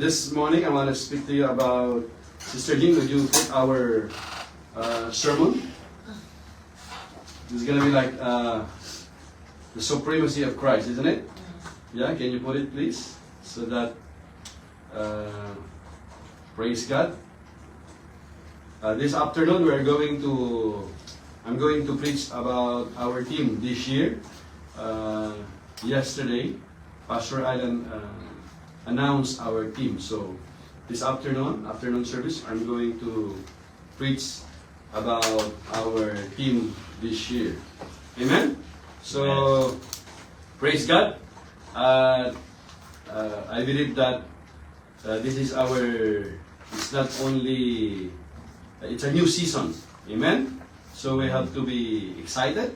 this morning I want to speak to you about, Sister Jing, would you put our sermon? This is going to be like the supremacy of Christ, isn't it? Yeah, can you put it please? So that, praise God. This afternoon I'm going to preach about our team this year. Yesterday, Pastor Alan announced our team. So this afternoon service, I'm going to preach about our team this year. Amen? So, praise God. I believe that this is it's not only, it's a new season. Amen? So we have to be excited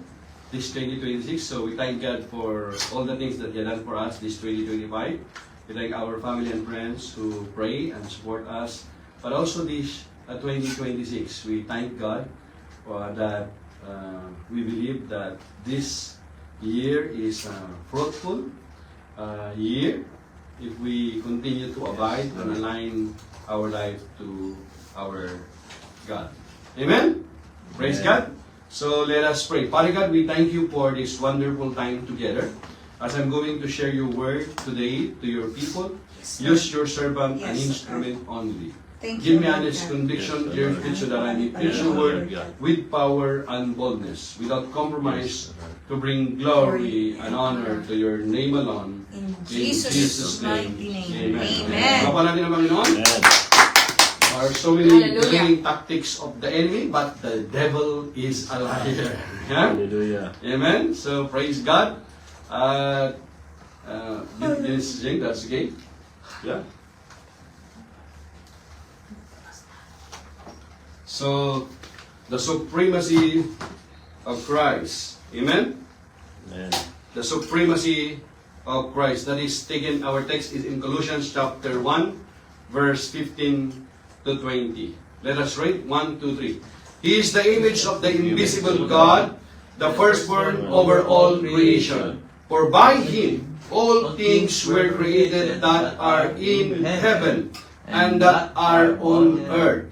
this 2026. So we thank God for all the things that He has done for us this 2025. We thank our family and friends who pray and support us. But also this 2026, we thank God that we believe that this year is a fruitful year if we continue to abide and align our life to our God. Amen? Praise God. So let us pray. Father God, we thank you for this wonderful time together. As I'm going to share your word today to your people, use your servant an instrument only. Give me honest conviction, clear speech, so that I may preach your word with power and boldness, without compromise, to bring glory and honor to your name alone. In Jesus' mighty name. Amen. Papa natin ang Panginoon. There are so many training tactics of the enemy, but the devil is a liar. Yeah? Hallelujah. Amen. So praise God. This Jing, that's okay. Yeah. So, the supremacy of Christ. Amen? Amen. The supremacy of Christ. That is taken, our text is in Colossians chapter 1, verse 15 to 20. Let us read 1, 2, 3. He is the image of the invisible God, the firstborn over all creation. For by Him all things were created that are in heaven and that are on earth,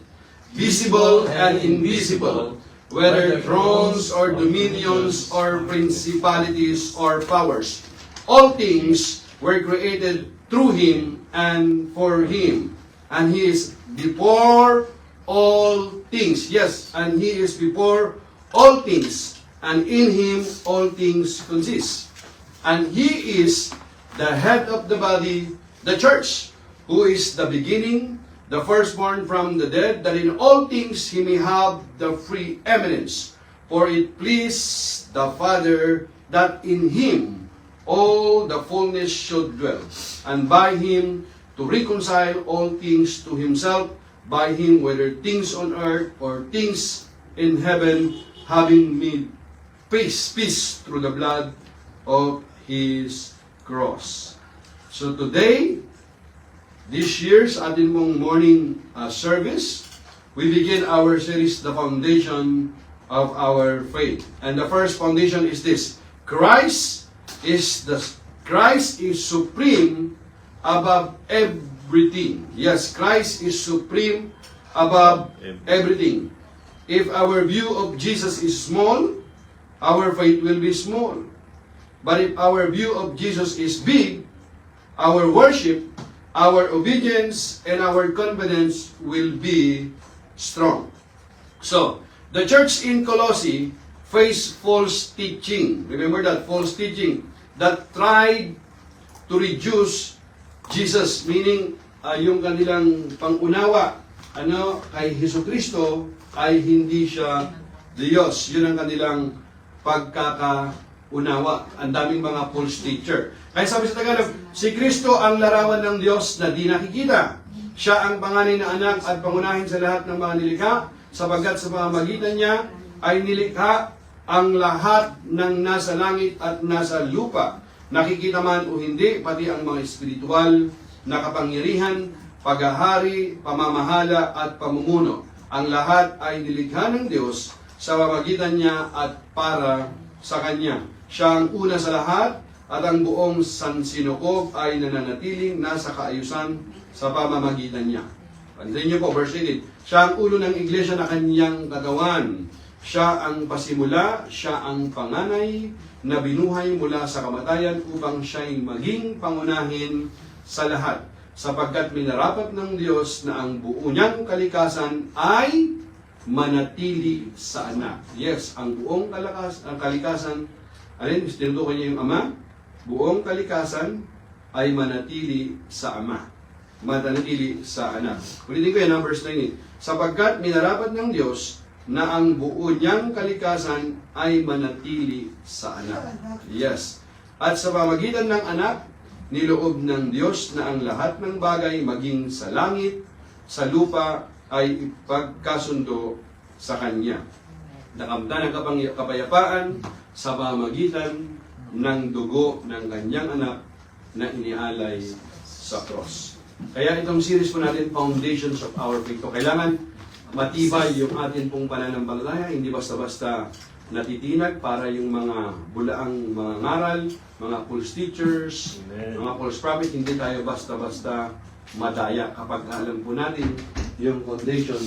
visible and invisible, whether thrones or dominions or principalities or powers. All things were created through Him and for Him. And He is before all things. Yes, and He is before all things. And in Him all things consist. And He is the head of the body, the church, who is the beginning, the firstborn from the dead, that in all things He may have the preeminence. For it pleased the Father that in Him all the fullness should dwell, and by Him to reconcile all things to Himself, by Him whether things on earth or things in heaven, having made peace through the blood of His cross. So today, this year's atin mong morning service, we begin our series, The Foundation of Our Faith. And the first foundation is this: Christ is supreme above everything. Yes, Christ is supreme above everything. If our view of Jesus is small, our faith will be small. But if our view of Jesus is big, our worship, our obedience, and our confidence will be strong. So, the church in Colossae faced false teaching. Remember that, false teaching that tried to reduce Jesus, meaning yung kanilang pangunawa kay Jesucristo ay hindi siya Diyos. Yun ang kanilang pagkakaunawa. Ang daming mga false teacher. Kaya sabi sa Tagalog, si Kristo ang larawan ng Diyos na di nakikita. Siya ang panganay na anak at pangunahin sa lahat ng mga nilikha, sapagkat sa pamamagitan niya ay nilikha ang lahat ng nasa langit at nasa lupa. Nakikita man o hindi, pati ang mga espiritual na kapangyarihan, paghahari, pamamahala at pamumuno. Ang lahat ay nilikha ng Diyos sa pamamagitan niya at para sa Kanya. Siya ang una sa lahat at ang buong sansinukob ay nananatiling nasa kaayusan sa pamamagitan niya. Pansin niyo po, verse 18. Siya ang ulo ng iglesia na kanyang katawan. Siya ang pasimula, siya ang panganay na binuhay mula sa kamatayan upang siya'y maging pangunahin sa lahat. Sapagkat minarapat ng Diyos na ang buo niyang kalikasan ay manatili sa anak. Yes, ang buong kalikasan, alin, tinutukoy niya yung Ama, buong kalikasan ay manatili sa Ama. Manatili sa anak. Ulitin ko yan, verse 19. Sapagkat minarapat ng Diyos na ang buo niyang kalikasan ay manatili sa anak. Yes. At sa pamagitan ng anak, niloob ng Diyos na ang lahat ng bagay maging sa langit, sa lupa, ay ipagkasundo sa Kanya. Nakamtan ang kapayapaan sa pamagitan ng dugo ng Kanyang anak na inialay sa cross. Kaya itong series po natin, Foundations of Our Faith. Kailangan matibay yung atin pong pananampalataya, hindi basta-basta natitinag para yung mga bulaang mga ngaral, mga false teachers, mga false prophet, hindi tayo basta-basta madaya kapag alam po natin yung foundation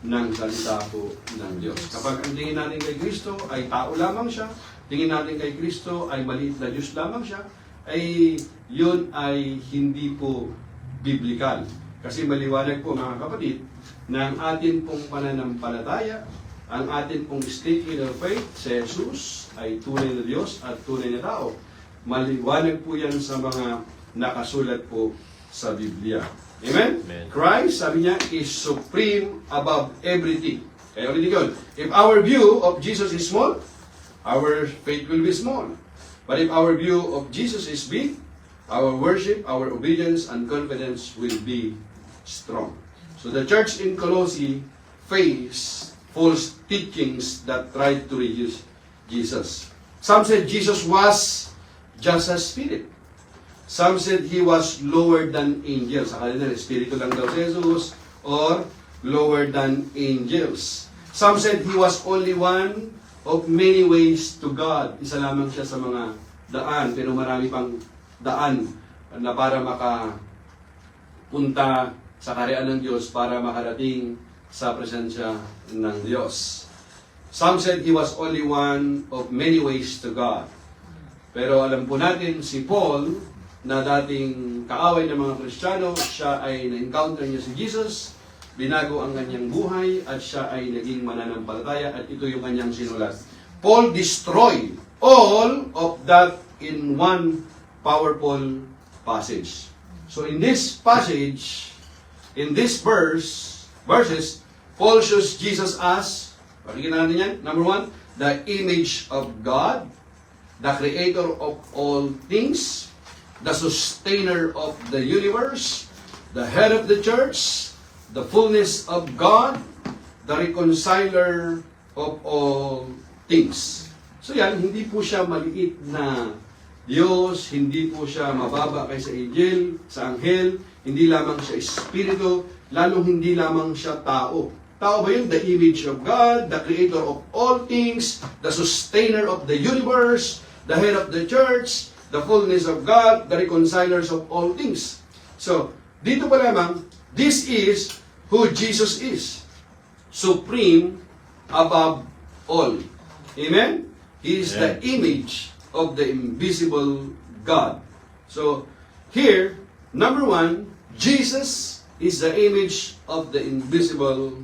ng salita po ng Diyos. Kapag ang tingin natin kay Kristo ay tao lamang siya, tingin natin kay Kristo ay maliit na Diyos lamang siya, ay yun ay hindi po biblical. Kasi maliwanag po mga kapatid, na ang atin pong pananampalataya, ang atin pong statement of faith, si Jesus ay tunay na Diyos at tunay na tao. Maliwanag po yan sa mga nakasulat po sa Biblia. Amen? Amen. Christ, sabi niya, is supreme above everything. Kaya ulit yun. If our view of Jesus is small, our faith will be small. But if our view of Jesus is big, our worship, our obedience, and confidence will be strong. So the church in Colossae faced false teachings that tried to reduce Jesus. Some said Jesus was just a spirit. Some said he was lower than angels. Akala nila, espiritu lang daw si Jesus or lower than angels. Some said he was only one of many ways to God. Isa lamang siya sa mga daan, pero marami pang daan na para makapunta sa kaharian ng Diyos, para makarating sa presensya ng Diyos. Some said he was only one of many ways to God. Pero alam po natin, si Paul, na dating kaaway ng mga Kristiyano, siya ay na-encounter niya si Jesus, binago ang kanyang buhay, at siya ay naging mananampalataya, at ito yung kanyang sinulat. Paul destroyed all of that in one powerful passage. So in this passage, in this verses, Paul shows Jesus as, pakikita natin yan, number 1, the image of God, the creator of all things, the sustainer of the universe, the head of the church, the fullness of God, the reconciler of all things. So yan, hindi po siya maliit na Diyos, hindi po siya mababa kaysa angel, sa anghel, hindi lamang siya espiritu, lalong hindi lamang siya tao. Tao ba yun? The image of God, the creator of all things, the sustainer of the universe, the head of the church, the fullness of God, the reconcilers of all things. So, dito pa lamang, this is who Jesus is. Supreme above all. Amen? He is the image of the invisible God. So, here, number 1, Jesus is the image of the invisible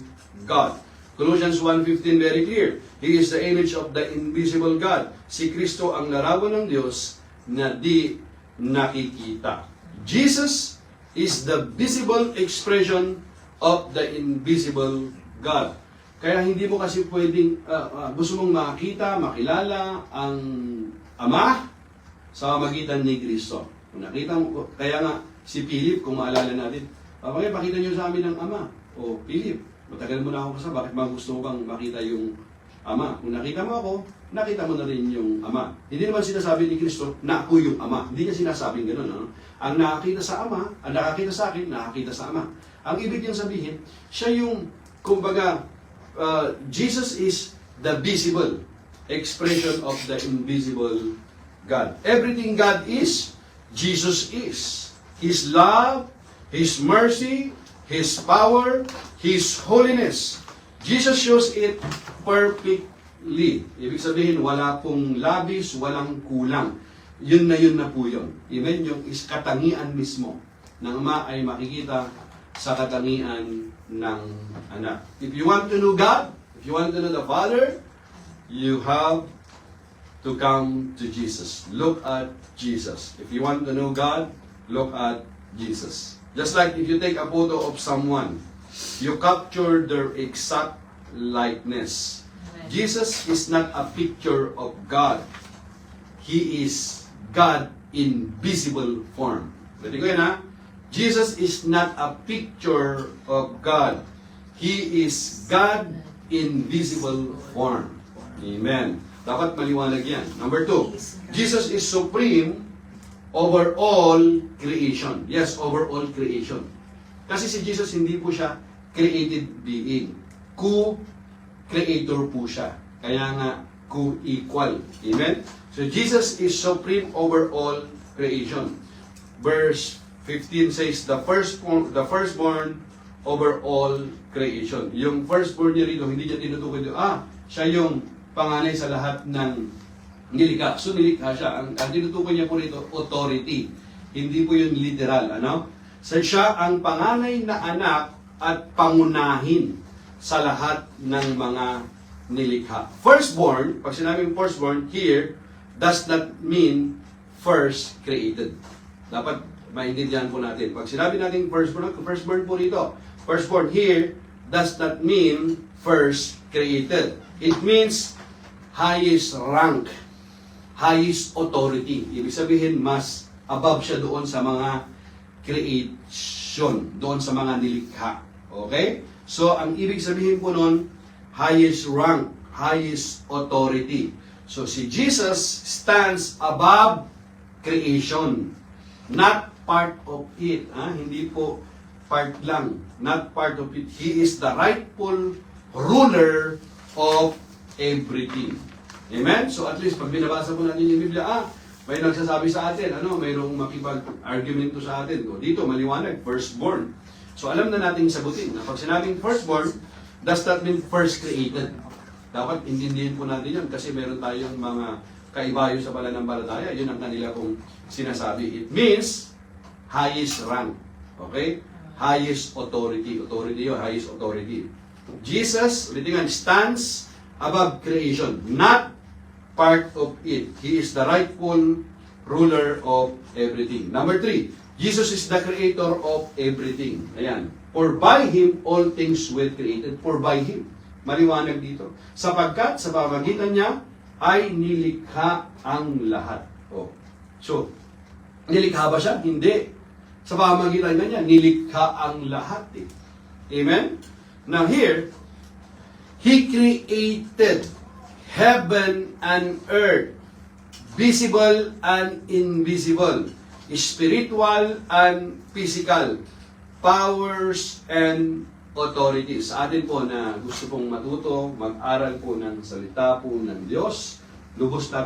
God. Colossians 1:15 very clear. He is the image of the invisible God. Si Kristo ang larawan ng Diyos na di nakikita. Jesus is the visible expression of the invisible God. Kaya hindi mo kasi pwedeng, gusto mong makita, makilala ang Ama sa pamamagitan ni Kristo. Kung nakita mo, kaya nga si Philip, kung maalala natin, pakita niyo sa amin ang Ama. O Philip, matagal mo na ako kasama, bakit gusto mo bang makita yung Ama? Kung nakita mo ako, nakita mo na rin yung Ama. Hindi naman sinasabi ni Kristo na ako yung Ama. Hindi niya sinasabing gano'n. No? Ang nakakita sa Ama, ang nakakita sa akin, nakakita sa Ama. Ang ibig niyang sabihin, siya yung, kumbaga, Jesus is the visible expression of the invisible God. Everything God is, Jesus is. His love, His mercy, His power, His holiness. Jesus shows it perfectly. Ibig sabihin, wala pong labis, walang kulang. Yun na po yun. Amen? Yung is katangian mismo ng Ama ay makikita sa katangian ng Anak. If you want to know God, if you want to know the Father, you have to come to Jesus. Look at Jesus. If you want to know God, look at Jesus. Just like if you take a photo of someone, you capture their exact likeness. Jesus is not a picture of God. He is God in visible form. Pwede ko yun, ha? Jesus is not a picture of God. He is God in visible form. Amen. Dapat maliwanag yan. Number 2, Jesus is supreme over all creation. Yes, over all creation. Kasi si Jesus hindi po siya created being. Co-creator po siya. Kaya nga, co-equal. Amen? So Jesus is supreme over all creation. Verse 15 says, the firstborn over all creation. Yung firstborn niya rito, hindi niya tinutukoy dito, siya yung panganay sa lahat ng nilikha. So nilikha siya. Ang tinutukoy niya po rito, authority. Hindi po yun literal. Ano? So siya ang panganay na anak at pangunahin sa lahat ng mga nilikha. Firstborn, pag sinabing firstborn here, does not mean first created. Dapat maintindihan po natin. Pag sinabi natin firstborn po rito, firstborn here does not mean first created. It means highest rank, highest authority. Ibig sabihin, mas above siya doon sa mga creation, doon sa mga nilikha. Okay? So, ang ibig sabihin po nun, highest rank, highest authority. So, si Jesus stands above creation, not part of it. Hindi po part lang, not part of it. He is the rightful ruler of everything. Amen? So at least, pag binabasa po natin yung Biblia, may nagsasabi sa atin, mayroong makipag-argumento sa atin. O, dito, maliwanag, firstborn. So alam na natin sagutin. Na pag sinabing firstborn, does that mean first created? Dapat intindihin po natin yun kasi meron tayong mga kaibayo sa pananampalataya. Yun ang kanila kong sinasabi. It means highest rank. Okay? Highest authority. Authority yun, highest authority. Jesus, ulitin nga, stands above creation, not part of it. He is the rightful ruler of everything. Number 3, Jesus is the creator of everything. Ayan. For by Him, all things were created. For by Him. Maliwanag dito. Sapagkat sa pamamagitan niya, ay nilikha ang lahat. So, nilikha ba siya? Hindi. Sa pamamagitan niya, nilikha ang lahat. Amen? Now here, He created heaven and earth, visible and invisible, spiritual and physical, powers and authorities. Sa atin po na gusto pong matuto, mag-aral po ng salita po ng Diyos, gusto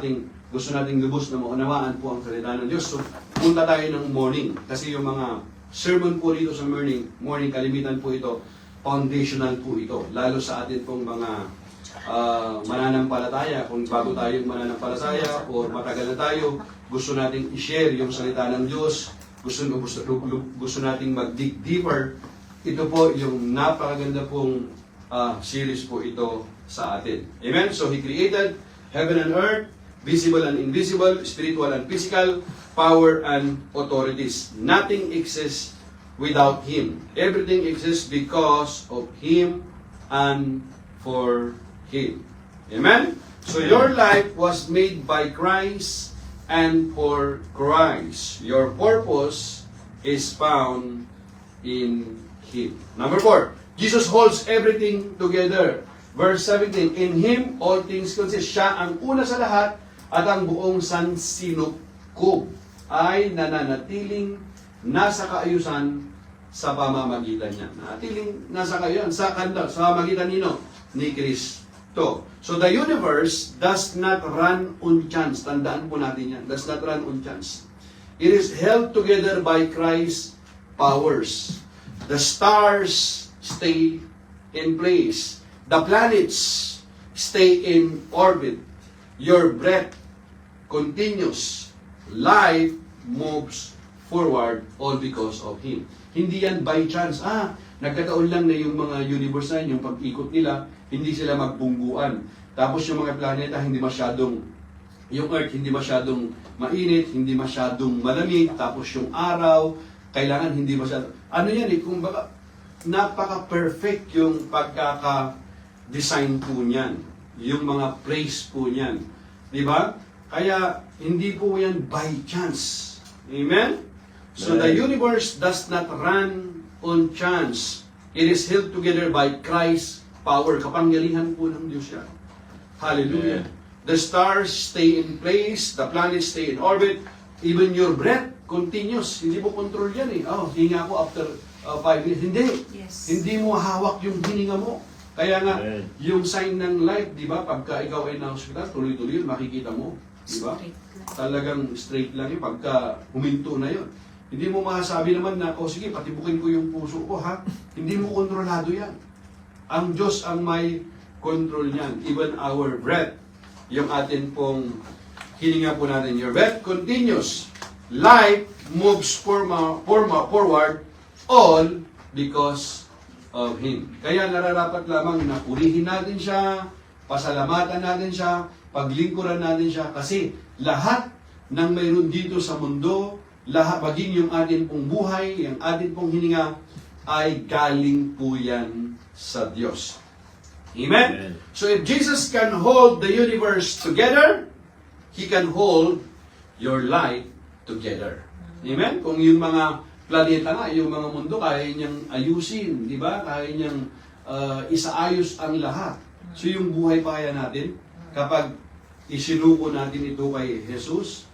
nating lubos na maunawaan po ang salita ng Diyos. So, punta tayo ng morning. Kasi yung mga sermon po dito sa morning kalimitan po ito, foundational po ito. Lalo sa atin pong mga mananampalataya. Kung bago tayong mananampalataya o matagal na tayo, gusto nating i-share yung salita ng Diyos, gusto nating mag-dig deeper, ito po yung napakaganda pong series po ito sa atin. Amen? So, He created heaven and earth, visible and invisible, spiritual and physical, power and authorities. Nothing exists without Him. Everything exists because of Him and for Him. Amen? So your life was made by Christ and for Christ. Your purpose is found in Him. Number 4, Jesus holds everything together. Verse 17, in Him all things consist. Siya ang una sa lahat at ang buong sansinukob ay nananatiling nasa kaayusan sa pamamagitan niya. Natiling nasa kaayusan sa pamamagitan nino ni Kristo. to. So the universe does not run on chance. Tandaan po natin yan. Does not run on chance. It is held together by Christ's powers. The stars stay in place. The planets stay in orbit. Your breath continues. Life moves forward all because of Him. Hindi yan by chance. Nagkataon lang na yung mga universe na yun, yung pag-ikot nila, hindi sila magbungguan. Tapos yung mga planeta, yung Earth, hindi masyadong mainit, hindi masyadong malamig. Tapos yung araw, kailangan hindi masyadong... Ano yan kung baka, napaka-perfect yung pagkaka-design po niyan. Yung mga place po niyan. Di ba? Kaya, hindi po yan by chance. Amen? So the universe does not run on chance. It is held together by Christ's power. Kapangyarihan po ng Diyos yan. Hallelujah. The stars stay in place, the planets stay in orbit, even your breath continues. Hindi mo control yan hinga ko after 5 minutes. Hindi. Yes. Hindi mo hawak yung hininga mo. Kaya nga, yung sign ng life, di ba, pagka ikaw ay na hospital, tuloy-tuloy yun, makikita mo. Di ba? Talagang straight lang yun, pagka huminto na yun. Hindi mo masasabi naman na, sige, patibukin ko yung puso ko, ha? Hindi mo kontrolado yan. Ang Diyos ang may control niyan. Even our breath, yung atin pong hininga po natin. Your breath continues. Life moves forward, all because of Him. Kaya nararapat lamang na purihin natin siya, pasalamatan natin siya, paglingkuran natin siya, kasi lahat ng mayroon dito sa mundo, lahat, maging yung atin pong buhay, yung atin pong hininga, ay galing po yan sa Diyos. Amen? So if Jesus can hold the universe together, He can hold your life together. Amen? Kung yung mga planeta nga, yung mga mundo, kaya niyang ayusin, di ba? Kaya niyang isaayos ang lahat. So yung buhay pa kaya natin, kapag isinuko natin ito kay Jesus,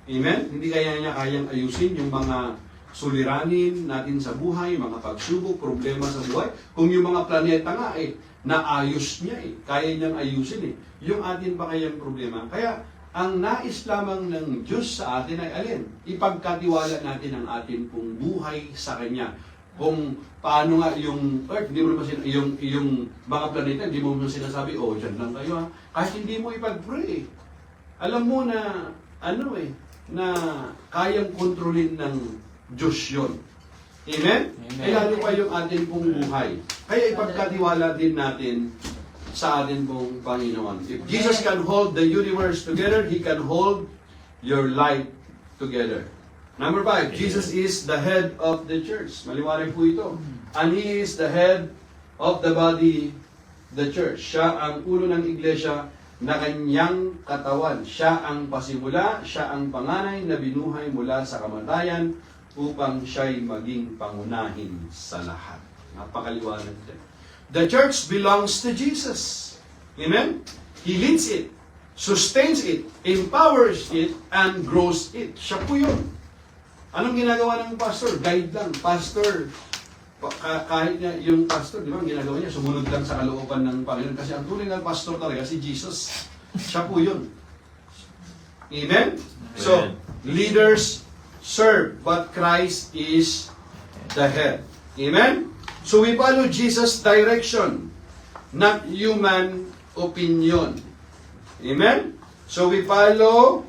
amen? Hindi kaya niya kayang ayusin yung mga suliranin natin sa buhay, mga pagsubok, problema sa buhay. Kung yung mga planeta nga naayos niya kaya niyang ayusin yung atin pa kayang problema. Kaya ang nais lamang ng Diyos sa atin ay alin? Ipagkatiwala natin ang atin pong buhay sa Kanya. Kung paano nga yung Earth, hindi mo naman yung mga planeta, hindi mo naman sinasabi, dyan lang kayo ha. Kahit hindi mo ipag-pray. Alam mo na, na kayang kontrolin ng Diyos yun. Amen? Ay lalo pa yung atin pong buhay. Kaya ipagkatiwala din natin sa atin pong Panginoon. If Jesus can hold the universe together, He can hold your life together. Number 5, Jesus is the head of the church. Maliwanag po ito. And He is the head of the body, the church. Siya ang ulo ng iglesia na kanyang katawan. Siya ang pasimula, siya ang panganay na binuhay mula sa kamatayan upang siya'y maging pangunahin sa lahat. Napakaliwanag din. The church belongs to Jesus. Amen? He leads it, sustains it, empowers it, and grows it. Siya po yun. Anong ginagawa ng pastor? Guide lang. Pastor, kahit niya, yung pastor, di ba, ang ginagawa niya, sumunod lang sa kalooban ng Panginoon. Kasi ang tuloy ng pastor talaga, si Jesus. Siya po yun. Amen? So, leaders serve, but Christ is the head. Amen? So we follow Jesus' direction, not human opinion. Amen? So we follow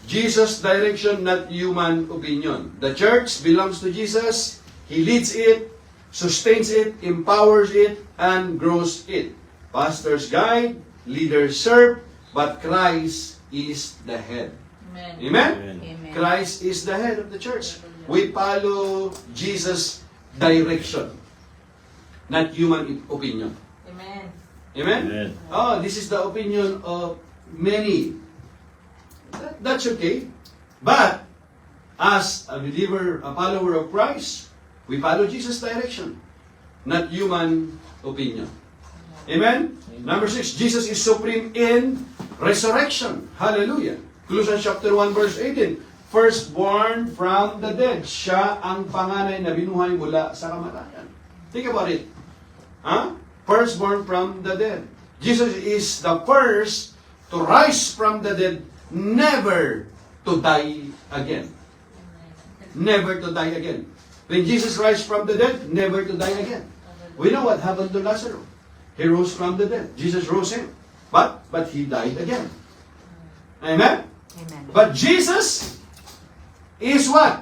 Jesus' direction, not human opinion. The church belongs to Jesus. He leads it, sustains it, empowers it, and grows it. Pastors guide, leaders serve, but Christ is the head. Amen. Amen? Amen. Christ is the head of the church. We follow Jesus' direction, not human opinion. Amen. Amen? This is the opinion of many. That's okay. But, as a believer, a follower of Christ, we follow Jesus' direction, not human opinion. Amen? Number 6, Jesus is supreme in resurrection. Hallelujah. Colossians chapter 1 verse 18. Firstborn from the dead. Siya ang panganay na binuhay mula sa kamatayan. Think about it. Firstborn from the dead. Jesus is the first to rise from the dead, never to die again. Never to die again. When Jesus rise from the dead, never to die again. We know what happened to Lazarus. He rose from the dead. Jesus rose him. But he died again. Amen? Amen. But Jesus is what?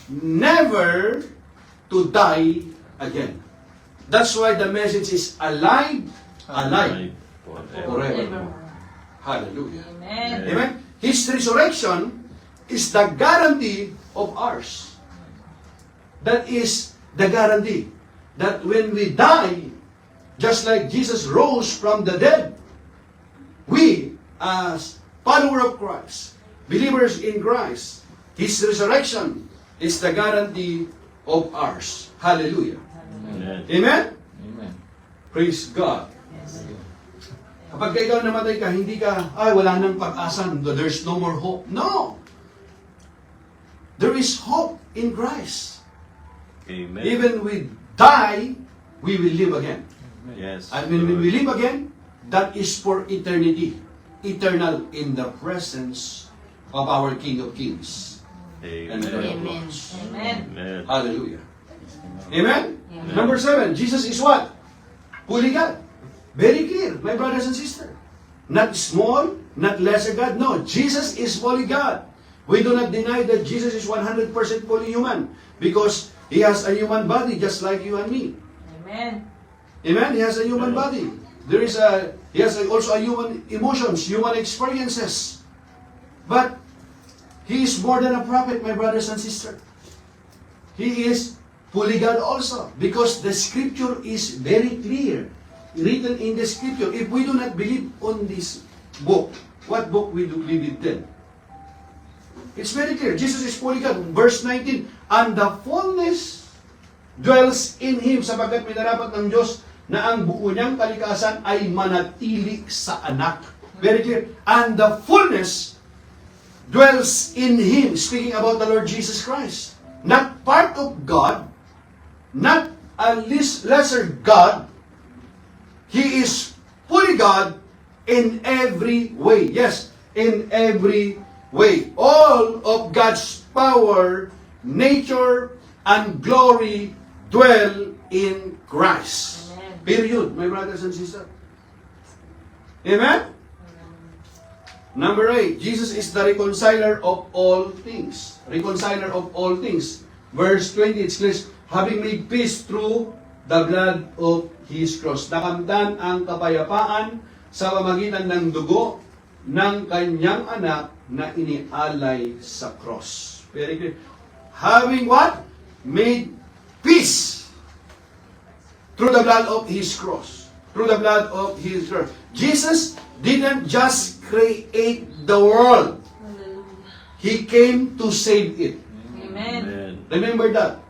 Never to die again. That's why the message is alive, alive, forever. Hallelujah. Amen. Amen? His resurrection is the guarantee of ours. That is the guarantee that when we die, just like Jesus rose from the dead, we as follower of Christ, believers in Christ, His resurrection is the guarantee of ours. Hallelujah. Amen. Amen? Amen. Praise God. Kapag ikaw namatay ka, hindi ka, wala nang pag-asa, there's no more hope. No! There is hope in Christ. Amen. Even we die, we will live again. Yes. And when we live again, that is for eternity. Eternal in the presence of our King of Kings and Lord of Amen. Lords. Amen. Amen. Hallelujah. Amen? Amen. Number 7, Jesus is what? Fully God. Very clear, my brothers and sisters. Not small, not lesser God. No, Jesus is fully God. We do not deny that Jesus is 100% fully human because He has a human body just like you and me. Amen. Amen? He has a human body. He has also a human emotions, human experiences. But He is more than a prophet, my brothers and sisters. He is fully God also because the scripture is very clear. Written in the scripture. If we do not believe on this book, what book we do believe then? It's very clear. Jesus is fully God. Verse 19, and the fullness dwells in Him sapagkat minarapat ng Diyos na ang buo niyang kalikasan ay manatili sa anak. Very clear. And the fullness dwells in Him. Speaking about the Lord Jesus Christ. Not part of God, not a lesser God. He is fully God in every way. Yes, in every way. All of God's power, nature, and glory dwell in Christ. Amen. Period, my brothers and sisters. Amen? Number 8, Jesus is the reconciler of all things. Reconciler of all things. Verse 20, it's clear, having made peace through the blood of His cross. Nakamtan ang kapayapaan sa pamagitan ng dugo ng kanyang anak na inialay sa cross. Very clear. Having what? Made peace through the blood of His cross. Through the blood of His cross. Jesus didn't just create the world. He came to save it. Amen. Amen. Remember that.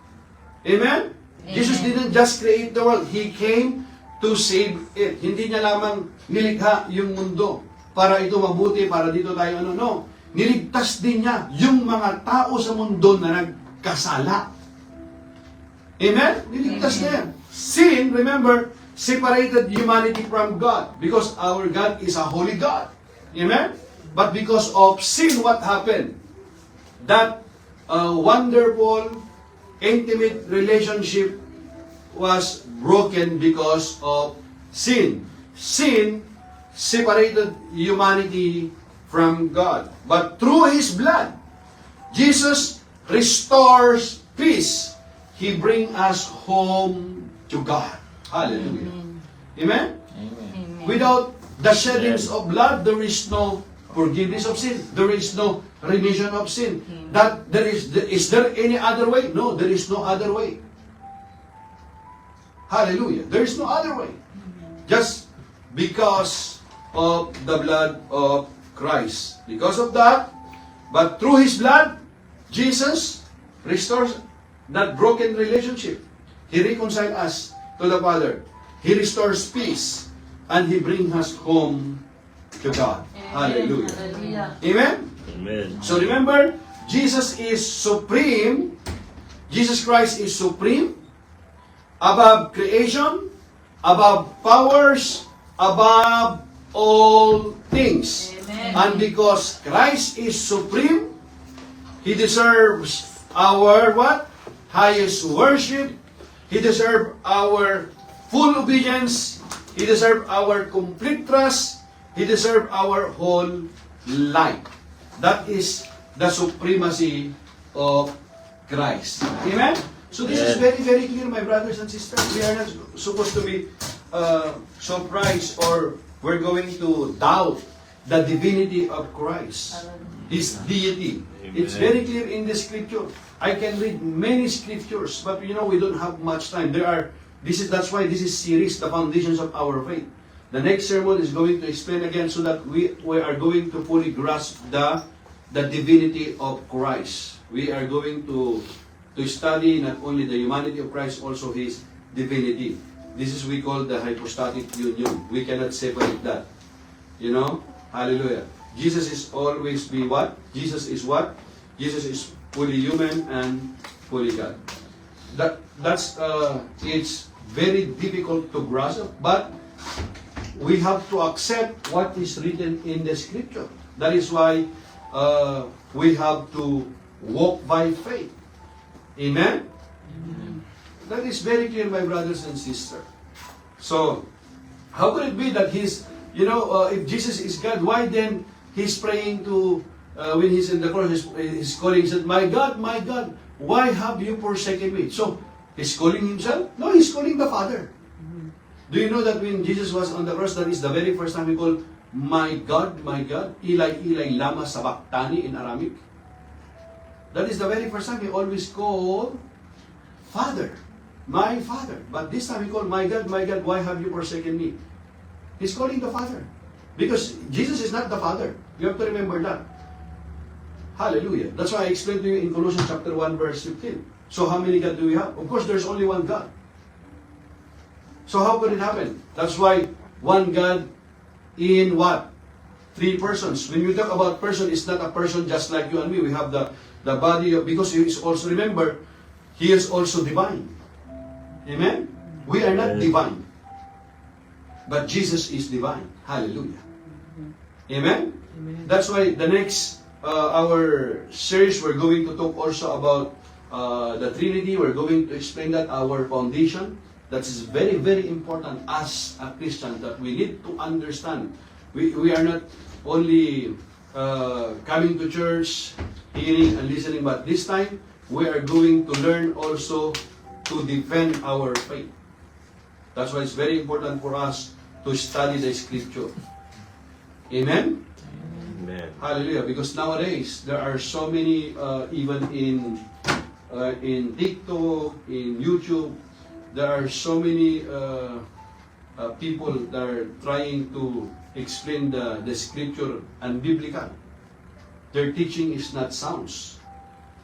Amen? Jesus didn't just create the world. He came to save it. Hindi niya lamang nilikha yung mundo para ito mabuti, para dito tayo no. Niligtas din niya yung mga tao sa mundo na nagkasala. Amen? Niligtas niya yan. Sin, remember, separated humanity from God because our God is a holy God. Amen? But because of sin, what happened? That wonderful, intimate relationship was broken because of sin. Sin separated humanity from God. But through His blood, Jesus restores peace. He brings us home to God. Hallelujah. Amen? Amen. Without the sheddings of blood, there is no forgiveness of sin. There is no remission of sin. That is there any other way? No, there is no other way. Hallelujah. There is no other way. Just because of the blood of Christ. Because of that, but through His blood, Jesus restores that broken relationship. He reconciled us to the Father. He restores peace. And He brings us home to God. Hallelujah. Hallelujah. Amen? Amen. So remember, Jesus is supreme. Jesus Christ is supreme. Above creation, above powers, above all things. Amen. And because Christ is supreme, He deserves our what? Highest worship. He deserves our full obedience. He deserves our complete trust. He deserves our whole life. That is the supremacy of Christ. Amen? So this is very, very clear, my brothers and sisters. We are not supposed to be surprised or we're going to doubt the divinity of Christ, His deity. It's very clear in the scripture. I can read many scriptures, but we don't have much time. That's why this is series, the foundations of our faith. The next sermon is going to explain again so that we are going to fully grasp the divinity of Christ. We are going to study not only the humanity of Christ, also His divinity. This is we call the hypostatic union. We cannot separate that. Hallelujah. Jesus is always be what? Jesus is what? Jesus is fully human and fully God. It's very difficult to grasp, but we have to accept what is written in the scripture. That is why we have to walk by faith. Amen? That is very clear, my brothers and sisters. So, how could it be that if Jesus is God, why then He's praying to, when He's in the cross, He's calling, He said, my God, why have you forsaken me? So, He's calling Himself? No, He's calling the Father. Do you know that when Jesus was on the cross, that is the very first time He called, my God, Eli, Eli, lama sabachthani in Aramaic? That is the very first time He always called Father, my Father. But this time He called, my God, why have you forsaken me? He's calling the Father. Because Jesus is not the Father. You have to remember that. Hallelujah. That's why I explained to you in Colossians chapter 1 verse 15. So how many God do we have? Of course, there's only one God. So how could it happen? That's why one God in what? Three persons. When you talk about person, it's not a person just like you and me. We have the body of, because He is also, remember, He is also divine. Amen? We are not divine. But Jesus is divine. Hallelujah. Amen? That's why the next, our series, we're going to talk also about the Trinity. We're going to explain that, our foundation. That is very, very important as a Christian, that we need to understand. We are not only coming to church, hearing and listening, but this time, we are going to learn also to defend our faith. That's why it's very important for us to study the scripture. Amen? Amen. Hallelujah. Because nowadays, there are so many, even in TikTok, in YouTube, there are so many people that are trying to explain the scripture unbiblical. Their teaching is not sound.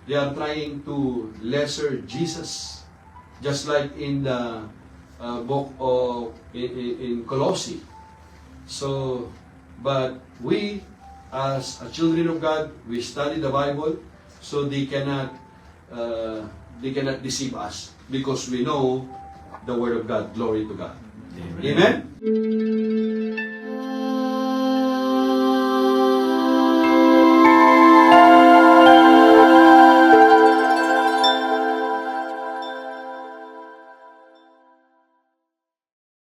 They are trying to lesser Jesus. Just like in the book of in Colossae. So, but we as a children of God, we study the Bible, so they cannot deceive us, because we know the Word of God. Glory to God. Amen. Amen?